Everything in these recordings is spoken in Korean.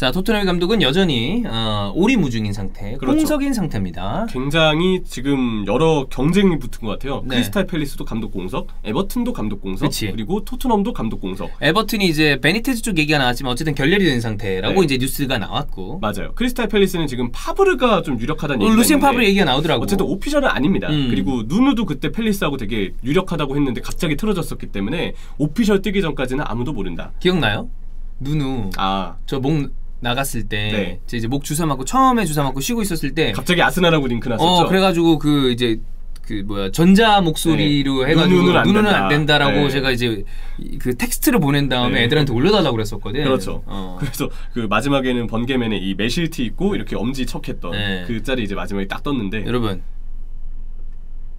자, 토트넘 감독은 여전히 오리무중인 상태, 그렇죠. 공석인 상태입니다. 굉장히 지금 여러 경쟁이 붙은 것 같아요. 네. 크리스탈 팰리스도 감독 공석, 에버튼도 감독 공석, 그치. 그리고 토트넘도 감독 공석. 에버튼이 이제 베니테즈 쪽 얘기가 나왔지만 어쨌든 결렬이 된 상태라고 네. 이제 뉴스가 나왔고. 맞아요. 크리스탈 팰리스는 지금 파브르가 좀 유력하다는 얘기가 루시엔 있는데 파브르 얘기가 나오더라고. 어쨌든 오피셜은 아닙니다. 그리고 누누도 그때 팰리스하고 되게 유력하다고 했는데 갑자기 틀어졌었기 때문에 오피셜 뜨기 전까지는 아무도 모른다. 기억나요? 누누. 저 목 나갔을 때 네. 이제 목 주사 맞고 처음에 주사 맞고 쉬고 있었을 때 갑자기 아스날하고 링크 났었죠. 그래가지고 그 이제 그 뭐야 전자 목소리로 네. 해가지고 누누는 안 된다라고 네. 제가 이제 그 텍스트를 보낸 다음에 네. 애들한테 올려달라고 그랬었거든. 그렇죠. 그래서 그 마지막에는 번개맨에 이 매실티 있고 이렇게 엄지 척했던 네. 그 짤이 이제 마지막에 딱 떴는데 여러분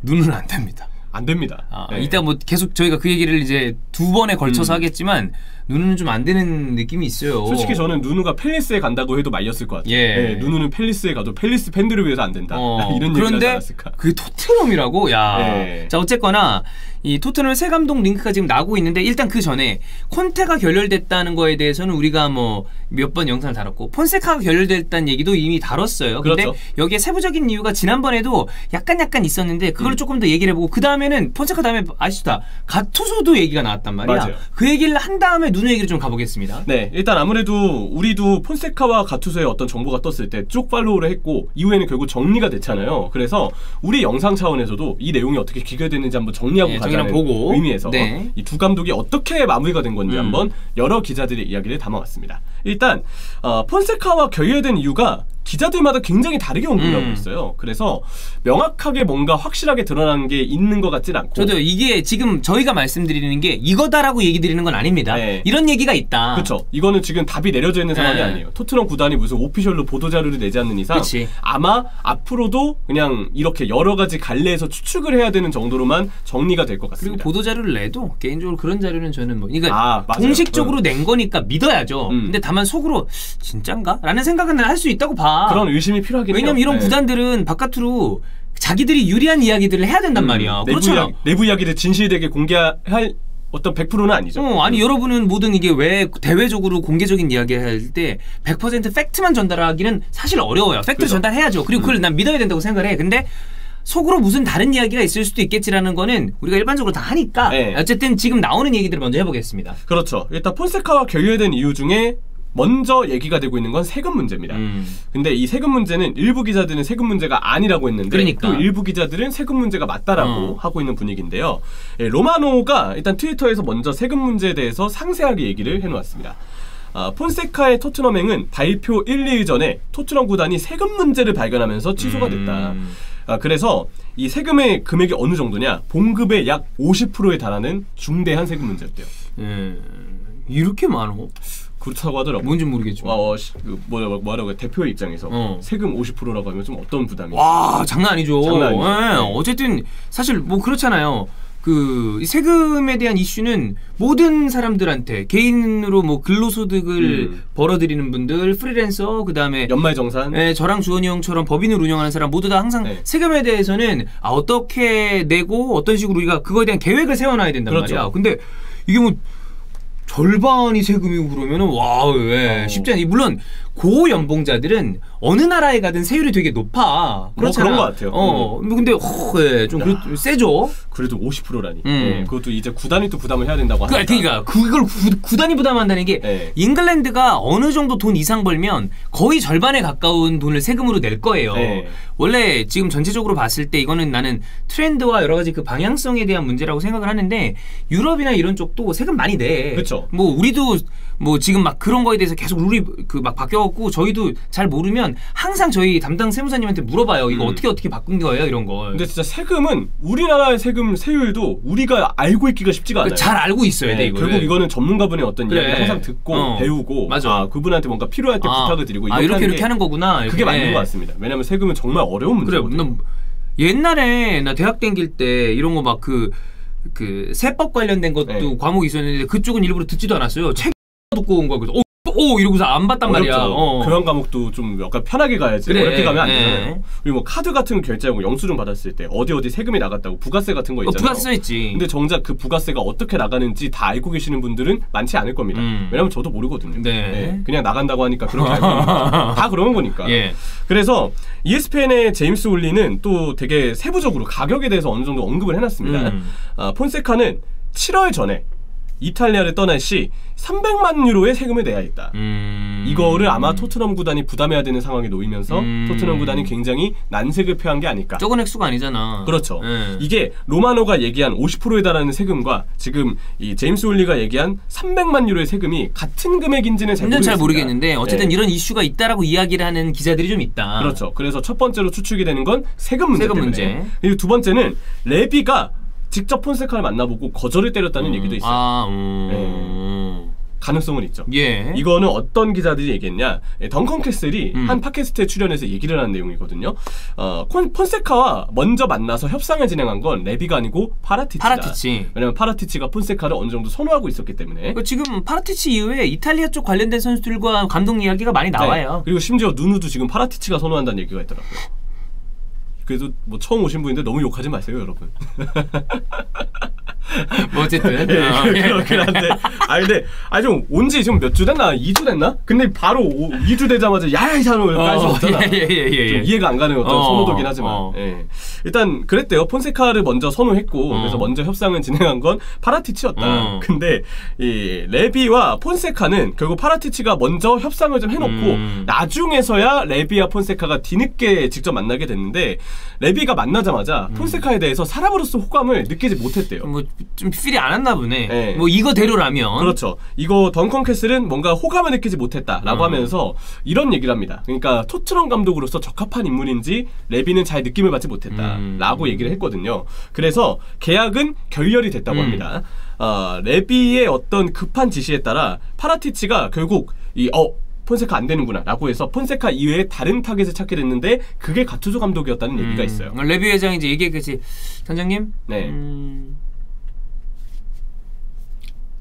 누누는 안 됩니다. 안 됩니다. 네. 이따 뭐 계속 저희가 그 얘기를 이제 2번에 걸쳐서 하겠지만 누누는 좀 안 되는 느낌이 있어요. 솔직히 저는 누누가 팰리스에 간다고 해도 말렸을 것 같아요. 예. 네, 누누는 팰리스에 가도 팰리스 팬들을 위해서 안 된다. 이런 얘기를 하지 않았을까. 그런데 그게 토트넘이라고? 야. 네. 자, 어쨌거나 이 토트넘 새 감독 링크가 지금 나오고 있는데 일단 그 전에 콘테가 결렬됐다는 거에 대해서는 우리가 뭐 몇 번 영상을 다뤘고 폰세카가 결렬됐다는 얘기도 이미 다뤘어요. 근데 그렇죠. 여기에 세부적인 이유가 지난번에도 약간 있었는데 그걸 조금 더 얘기를 해보고 그 다음에는 폰세카 다음에 아시다 가투소도 얘기가 나왔단 말이야. 맞아요. 그 얘기를 한 다음에 누누 얘기를 좀 가보겠습니다. 네, 일단 아무래도 우리도 폰세카와 가투소의 어떤 정보가 떴을 때 쭉 팔로우를 했고 이후에는 결국 정리가 됐잖아요. 그래서 우리 영상 차원에서도 이 내용이 어떻게 귀결됐는지 한번 정리하고 가자는 보고. 의미에서 네. 이 두 감독이 어떻게 마무리가 된 건지 한번 여러 기자들의 이야기를 담아왔습니다. 일단 폰세카와 결렬된 이유가 기자들마다 굉장히 다르게 언급을 하고 있어요. 그래서 명확하게 뭔가 확실하게 드러나는 게 있는 것 같진 않고 저도 이게 지금 저희가 말씀드리는 게 이거다라고 얘기 드리는 건 아닙니다. 네. 이런 얘기가 있다. 그렇죠. 이거는 지금 답이 내려져 있는 상황이 네. 아니에요. 토트넘 구단이 무슨 오피셜로 보도자료를 내지 않는 이상 그치. 아마 앞으로도 그냥 이렇게 여러 가지 갈래에서 추측을 해야 되는 정도로만 정리가 될 것 그리고 같습니다. 보도자료를 내도 개인적으로 그런 자료는 저는 뭐 그러니까 맞아요. 공식적으로 낸 거니까 믿어야죠. 근데 다만 속으로 진짠가? 라는 생각은 할 수 있다고 봐. 그런 의심이 필요하긴 해요. 왜냐면 이런 구단들은 바깥으로 자기들이 유리한 이야기들을 해야 된단 말이야. 그렇잖아. 내부 이야기를 진실되게 공개할 어떤 100%는 아니죠. 아니 여러분은 모든 이게 왜 대외적으로 공개적인 이야기 할 때 100% 팩트만 전달하기는 사실 어려워요. 팩트를 그렇죠. 전달해야죠. 그리고 그걸 난 믿어야 된다고 생각을 해. 근데 속으로 무슨 다른 이야기가 있을 수도 있겠지라는 거는 우리가 일반적으로 다 하니까 네. 어쨌든 지금 나오는 얘기들을 먼저 해보겠습니다. 그렇죠. 일단 폰세카와 결렬된 이유 중에 먼저 얘기가 되고 있는 건 세금 문제입니다. 근데 이 세금 문제는 일부 기자들은 세금 문제가 아니라고 했는데 그러니까. 또 일부 기자들은 세금 문제가 맞다라고 하고 있는 분위기인데요. 로마노가 일단 트위터에서 먼저 세금 문제에 대해서 상세하게 얘기를 해놓았습니다. 폰세카의 토트넘행은 발표 1, 2일 전에 토트넘 구단이 세금 문제를 발견하면서 취소가 됐다. 그래서 이 세금의 금액이 어느 정도냐? 봉급의 약 50%에 달하는 중대한 세금 문제였대요. 이렇게 많어? 그렇다고 하더라고요. 뭔지 모르겠지만. 뭐라고 대표의 입장에서 세금 50%라고 하면 좀 어떤 부담이? 와, 장난 아니죠. 장난 아니죠. 어쨌든 사실 뭐 그렇잖아요. 그 세금에 대한 이슈는 모든 사람들한테 개인으로 뭐 근로소득을 벌어들이는 분들, 프리랜서, 그 다음에 연말정산, 저랑 주원이 형처럼 법인을 운영하는 사람 모두 다 항상 세금에 대해서는 어떻게 내고 어떤 식으로 우리가 그거에 대한 계획을 세워놔야 된단 말이야. 근데 이게 뭐 절반이 세금이고 그러면은 쉽지 않아. 물론 고연봉자들은 어느 나라에 가든 세율이 되게 높아. 그렇잖아. 그런 것 같아요. 근데 좀 세죠. 그래도 50%라니. 그것도 이제 구단이 또 부담을 해야 된다고 하니까. 그러니까 그걸 구단이 부담한다는 게 잉글랜드가 어느 정도 돈 이상 벌면 거의 절반에 가까운 돈을 세금으로 낼 거예요. 원래 지금 전체적으로 봤을 때 이거는 나는 트렌드와 여러 가지 그 방향성에 대한 문제라고 생각을 하는데 유럽이나 이런 쪽도 세금 많이 내. 그렇죠. 뭐 우리도 뭐 지금 막 그런 거에 대해서 계속 룰이 막 바뀌어갖고 저희도 잘 모르면 항상 저희 담당 세무사님한테 물어봐요. 이거 어떻게 바꾼 거예요? 이런 걸. 근데 진짜 세금은 우리나라의 세금 세율도 우리가 알고 있기가 쉽지가 않아요. 잘 알고 있어야 돼. 이거를. 결국 이거는 전문가분의 어떤 이야기를 항상 듣고 배우고 그분한테 뭔가 필요할 때 부탁을 드리고 이렇게 하는 거구나. 그게 맞는 것 같습니다. 왜냐하면 세금은 정말 어려운 문제거든요. 옛날에 나 대학 다닐 때 이런 거 막 그 세법 관련된 것도 과목이 있었는데 그쪽은 일부러 듣지도 않았어요. 책 듣고 온 거야. 그래서 오 이러고서 안 봤단 말이야. 교환 과목도 좀 약간 편하게 가야지. 그래. 어렵게 가면 안 되잖아요. 그리고 뭐 카드 같은 거 결제하고 영수증 받았을 때 어디 세금이 나갔다고 부가세 같은 거 있잖아요. 부가세 써있지. 근데 정작 그 부가세가 어떻게 나가는지 다 알고 계시는 분들은 많지 않을 겁니다. 왜냐면 저도 모르거든요. 네. 그냥 나간다고 하니까 그렇게 알고 있는 거죠. 다 그런 거니까. 예. 그래서 ESPN의 제임스 올리는 또 되게 세부적으로 가격에 대해서 어느 정도 언급을 해놨습니다. 폰세카는 7월 전에 이탈리아를 떠날 시 300만 유로의 세금을 내야 했다. 이거를 아마 토트넘 구단이 부담해야 되는 상황에 놓이면서 토트넘 구단이 굉장히 난색을 표한 게 아닐까. 적은 액수가 아니잖아. 그렇죠. 이게 로마노가 얘기한 50%에 달하는 세금과 지금 이 제임스 올리가 얘기한 300만 유로의 세금이 같은 금액인지는 잘 모르겠는데 어쨌든 이런 이슈가 있다라고 이야기를 하는 기자들이 좀 있다. 그렇죠. 그래서 첫 번째로 추측이 되는 건 세금 문제 때문에. 문제. 그리고 두 번째는 레비가 직접 폰세카를 만나보고 거절을 때렸다는 얘기도 있어요. 가능성은 있죠. 예. 이거는 어떤 기자들이 얘기했냐? 덩컨 캐슬이 한 팟캐스트에 출연해서 얘기를 하는 내용이거든요. 폰세카와 먼저 만나서 협상을 진행한 건 레비가 아니고 파라티치다. 왜냐면 파라티치가 폰세카를 어느 정도 선호하고 있었기 때문에. 지금 파라티치 이후에 이탈리아 쪽 관련된 선수들과 감독 이야기가 많이 나와요. 네. 그리고 심지어 누누도 지금 파라티치가 선호한다는 얘기가 있더라고요. 그래도 뭐 처음 오신 분인데 너무 욕하지 마세요, 여러분. 뭐 어쨌든 그렇긴 한데 근데 좀 온지 지금 몇 주 됐나? 2주 됐나? 근데 바로 2주 되자마자 야야 이 사람을 깔 수 없잖아. 좀 이해가 안 가는 어떤 선호도긴 하지만 일단 그랬대요. 폰세카를 먼저 선호했고 그래서 먼저 협상을 진행한 건 파라티치였다. 근데 이 레비와 폰세카는 결국 파라티치가 먼저 협상을 좀 해놓고 나중에서야 레비와 폰세카가 뒤늦게 직접 만나게 됐는데 레비가 만나자마자 폰세카에 대해서 사람으로서 호감을 느끼지 못했대요. 뭐 좀 필이 안 왔나 보네. 뭐 이거대로라면. 그렇죠. 이거 덩컨 캐슬은 뭔가 호감을 느끼지 못했다라고 하면서 이런 얘기를 합니다. 그러니까 토트넘 감독으로서 적합한 인물인지 레비는 잘 느낌을 받지 못했다라고 얘기를 했거든요. 그래서 계약은 결렬이 됐다고 합니다. 레비의 어떤 급한 지시에 따라 파라티치가 결국 폰세카 안 되는구나 라고 해서 폰세카 이외에 다른 타겟을 찾게 됐는데 그게 가투조 감독이었다는 얘기가 있어요. 레비 회장이 이제 얘기했겠지. 단장님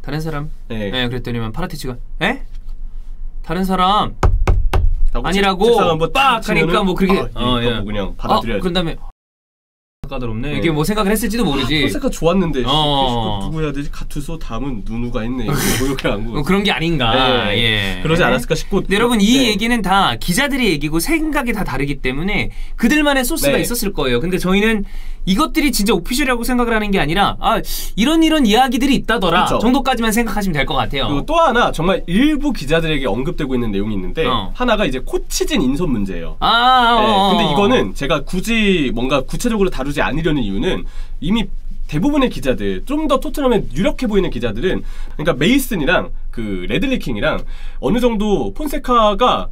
다른 사람? 그랬더니만 파라티치가 다른 사람 아니라고 빡 하니까 뭐 그렇게 그냥 받아들여야지. 그런 다음에 까다롭네. 이게 뭐 생각을 했을지도 모르지. 폰세카 좋았는데 누구 해야 되지? 가투소 다음은 누누가 있네. 뭐 이렇게 안 그런 게 아닌가. 그러지 않았을까 싶고. 여러분 이 얘기는 다 기자들의 얘기고 생각이 다 다르기 때문에 그들만의 소스가 있었을 거예요. 근데 저희는 이것들이 진짜 오피셜이라고 생각을 하는 게 아니라 이런 이야기들이 있다더라 정도까지만 생각하시면 될 것 같아요. 그리고 또 하나 정말 일부 기자들에게 언급되고 있는 내용이 있는데 하나가 이제 코치진 인선 문제예요. 근데 이거는 제가 굳이 뭔가 구체적으로 다루지 않으려는 이유는 이미 대부분의 기자들, 좀 더 토트넘에 유력해 보이는 기자들은 그러니까 메이슨이랑 그 레들리 킹이랑 어느 정도 폰세카가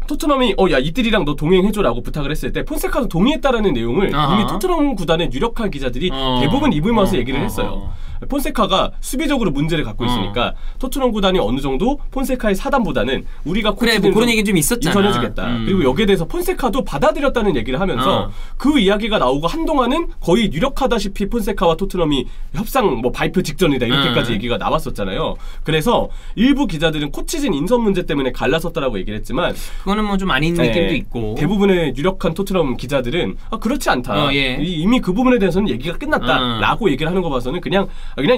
토트넘이 야 이들이랑 너 동행해줘라고 부탁을 했을 때 폰세카도 동의했다라는 내용을 이미 토트넘 구단의 유력한 기자들이 대부분 입을 모아서 얘기를 했어요. 폰세카가 수비적으로 문제를 갖고 있으니까 토트넘 구단이 어느 정도 폰세카의 사단보다는 우리가 뭐 그런 얘기 좀 있었잖아. 인선해주겠다. 그리고 여기에 대해서 폰세카도 받아들였다는 얘기를 하면서 그 이야기가 나오고 한동안은 거의 유력하다시피 폰세카와 토트넘이 협상 뭐 발표 직전이다 이렇게까지 얘기가 나왔었잖아요. 그래서 일부 기자들은 코치진 인선 문제 때문에 갈라섰다라고 얘기를 했지만 그거는 뭐 좀 아닌 느낌도 있고 대부분의 유력한 토트넘 기자들은 그렇지 않다. 이미 그 부분에 대해서는 얘기가 끝났다라고 얘기를 하는 거 봐서는 그냥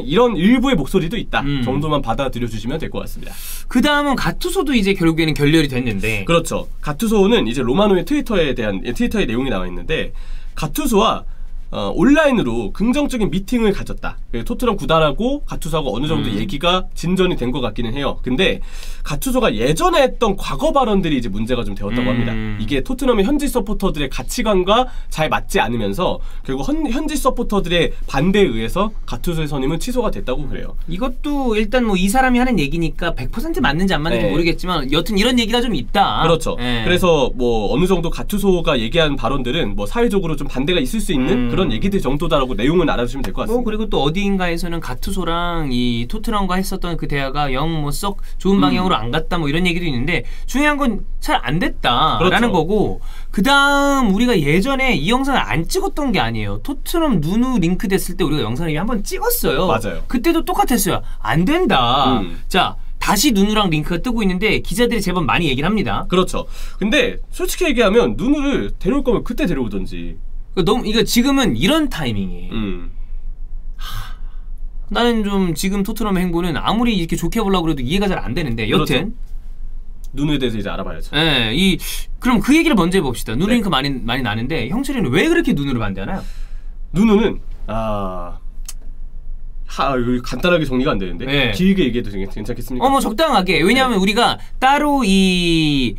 이런 일부의 목소리도 있다 정도만 받아들여 주시면 될 것 같습니다. 그 다음은 가투소도 이제 결국에는 결렬이 됐는데. 그렇죠. 가투소는 이제 로마노의 트위터의 내용이 나와 있는데 가투소와 온라인으로 긍정적인 미팅을 가졌다. 토트넘 구단하고 가투소하고 어느 정도 얘기가 진전이 된 것 같기는 해요. 근데 가투소가 예전에 했던 과거 발언들이 이제 문제가 좀 되었다고 합니다. 이게 토트넘의 현지 서포터들의 가치관과 잘 맞지 않으면서 결국 현지 서포터들의 반대에 의해서 가투소의 선임은 취소가 됐다고 그래요. 이것도 일단 뭐 이 사람이 하는 얘기니까 100% 맞는지 안 맞는지 모르겠지만 여튼 이런 얘기가 좀 있다. 그렇죠. 그래서 뭐 어느 정도 가투소가 얘기한 발언들은 뭐 사회적으로 좀 반대가 있을 수 있는 그런 얘기들 정도다라고 내용은 알아주시면 될 것 같습니다. 그리고 또 어디인가에서는 가투소랑 이 토트넘과 했었던 그 대화가 영 뭐 썩 좋은 방향으로 안 갔다 뭐 이런 얘기도 있는데 중요한 건 잘 안 됐다라는 거고 그 다음 우리가 예전에 이 영상을 안 찍었던 게 아니에요. 토트넘 누누 링크 됐을 때 우리가 영상을 한번 찍었어요. 맞아요. 그때도 똑같았어요. 안 된다. 자 다시 누누랑 링크가 뜨고 있는데 기자들이 제법 많이 얘기를 합니다. 그렇죠. 근데 솔직히 얘기하면 누누를 데려올 거면 그때 데려오던지. 너무 이거 지금은 이런 타이밍이에요. 나는 좀 지금 토트넘의 행보는 아무리 이렇게 좋게 보려고 해도 이해가 잘 안 되는데 여튼 그렇죠. 누누에 대해서 이제 알아봐야죠. 네, 그럼 그 얘기를 먼저 해봅시다. 누누 링크 많이 나는데 형철이는 왜 그렇게 누누를 반대하나요? 누누는 간단하게 정리가 안 되는데 길게 얘기해도 괜찮겠습니까? 뭐 적당하게. 왜냐하면 우리가 따로 이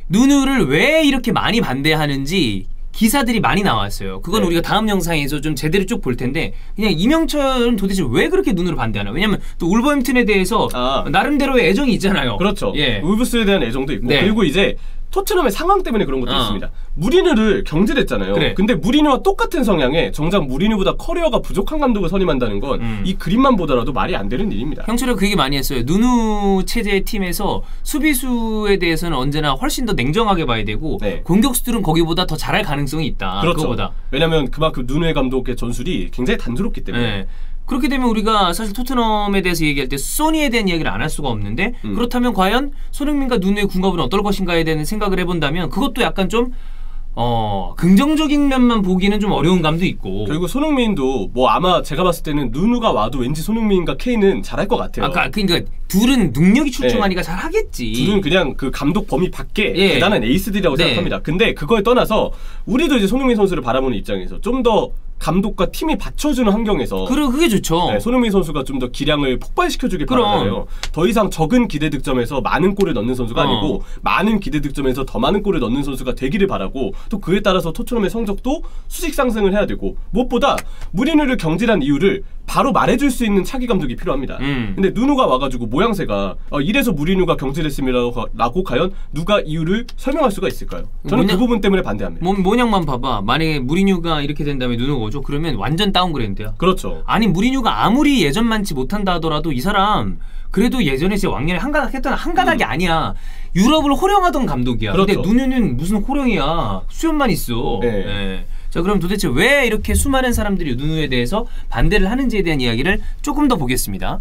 누누를 왜 이렇게 많이 반대하는지 기사들이 많이 나왔어요. 그건 우리가 다음 영상에서 좀 제대로 쭉 볼 텐데 그냥 이명철은 도대체 왜 그렇게 누누를 반대하나? 왜냐면 또 울버햄튼에 대해서 나름대로의 애정이 있잖아요. 그렇죠. 울브스에 대한 애정도 있고 그리고 이제 토트넘의 상황 때문에 그런 것도 있습니다. 무리뉴를 경질했잖아요. 근데 무리뉴와 똑같은 성향에 정작 무리뉴보다 커리어가 부족한 감독을 선임한다는 건 이 그림만 보더라도 말이 안 되는 일입니다. 형철이 그 얘기 많이 했어요. 누누 체제의 팀에서 수비수에 대해서는 언제나 훨씬 더 냉정하게 봐야 되고 공격수들은 거기보다 더 잘할 가능성이 있다. 그렇죠. 그거보다. 왜냐하면 그만큼 누누의 감독의 전술이 굉장히 단조롭기 때문에. 그렇게 되면 우리가 사실 토트넘에 대해서 얘기할 때 소니에 대한 이야기를 안 할 수가 없는데 그렇다면 과연 손흥민과 누누의 궁합은 어떨 것인가에 대한 생각을 해본다면 그것도 약간 좀 긍정적인 면만 보기는 좀 어려운 감도 있고. 그리고 손흥민도 뭐 아마 제가 봤을 때는 누누가 와도 왠지 손흥민과 케인은 잘할 것 같아요. 그러니까 둘은 능력이 출중하니까 잘하겠지. 둘은 그냥 그 감독 범위 밖에 대단한 에이스들이라고 생각합니다. 근데 그거에 떠나서 우리도 이제 손흥민 선수를 바라보는 입장에서 좀 더 감독과 팀이 받쳐주는 환경에서 그게 좋죠. 손흥민 선수가 좀 더 기량을 폭발시켜주길 바라잖아요. 더 이상 적은 기대 득점에서 많은 골을 넣는 선수가 아니고 많은 기대 득점에서 더 많은 골을 넣는 선수가 되기를 바라고 또 그에 따라서 토트넘의 성적도 수직 상승을 해야 되고 무엇보다 무리뉴를 경질한 이유를 바로 말해줄 수 있는 차기 감독이 필요합니다. 근데 누누가 와가지고 모양새가 이래서 무리뉴가 경질했음이라고 과연 누가 이유를 설명할 수가 있을까요? 저는 그 부분 때문에 반대합니다. 모양만 봐봐. 만약에 무리뉴가 이렇게 된 다음에 누누가 오죠? 그러면 완전 다운그레이드야. 그렇죠. 아니 무리뉴가 아무리 예전만치 못한다 하더라도 이 사람 그래도 예전에 제 왕년에 한가닥 했던 한가닥이 아니야. 유럽을 호령하던 감독이야. 그렇죠. 근데 누누는 무슨 호령이야. 수염만 있어. 자, 그럼 도대체 왜 이렇게 수많은 사람들이 누누에 대해서 반대를 하는지에 대한 이야기를 조금 더 보겠습니다.